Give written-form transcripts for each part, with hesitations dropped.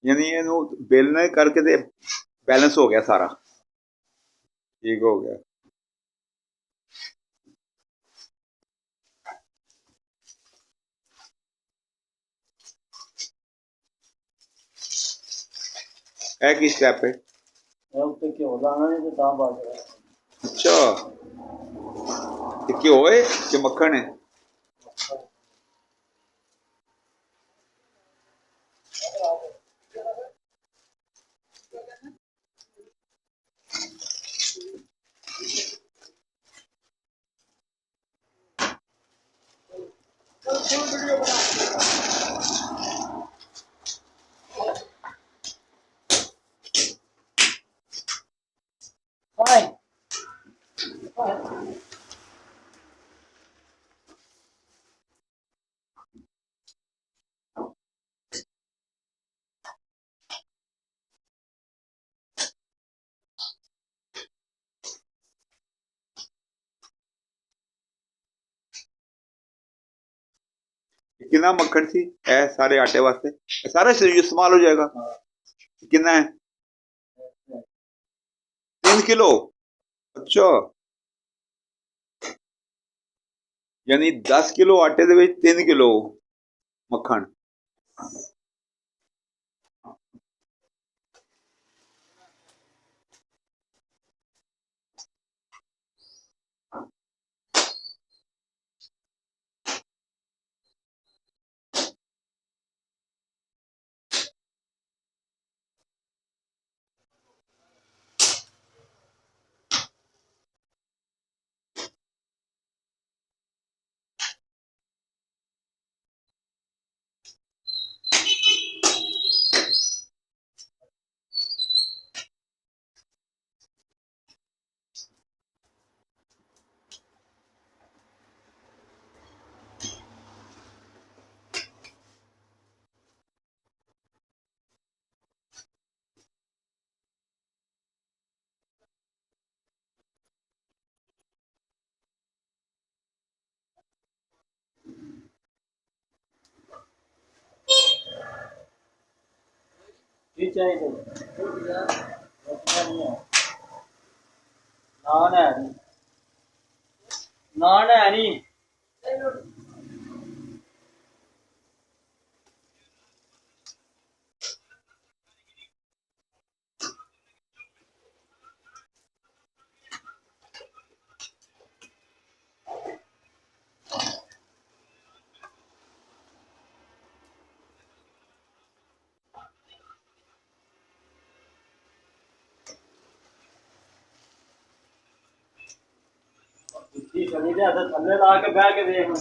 यानी ਇਹਨੂੰ बेलने करके ते बैलेंस हो गया सारा, ठीक हो गया। है की स्टेप है? ਉੱਤੇ ਘਿਓ ਲਾਣਾ ਨਹੀਂ ਤੇ ਤਾਂ ਬਾਅਦ अच्छा, घ्यो है कि मक्खन है? कितना मक्खन सी है सारे आटे वास्ते? सारा इस्तेमाल हो जाएगा? कितना है? 3 किलो? अच्छा, यानी 10 किलो आटे दे विच 3 किलो मक्खन। ਕੀ ਚਾਹੀਦਾ ਨਾਨ ਹੈ ਨਹੀਂ ਨਾਨ ਹੈ ਨਹੀਂ ਜੀ ਚਲੀ ਜਾ ਤੇ ਥੱਲੇ ਲਾ ਕੇ ਬਹਿ ਕੇ ਵੇਖ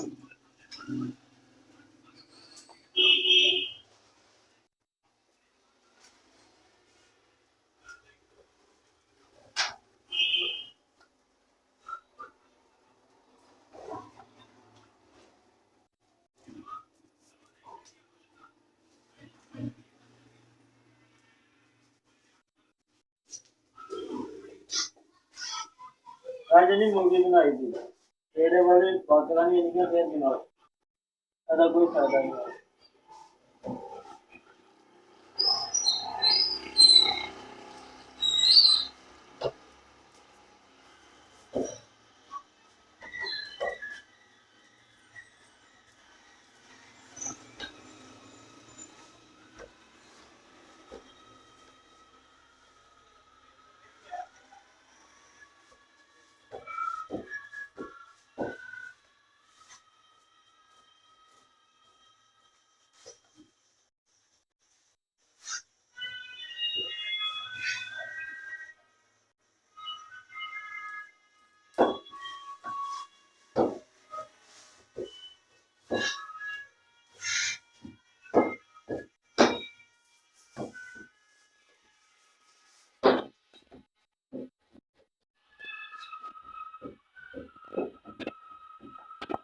ਅੱਜ ਨਹੀਂ ਮੂਵੀ ਬਣਾਈ ਸੀ ਤੇਰੇ ਵਾਲੇ ਬਾਕਰਾਂ ਨਹੀਂ ਇੰਨੀਆਂ ਫੇਰ ਬਣਾ ਇਹਦਾ ਕੋਈ ਫਾਇਦਾ ਨਹੀਂ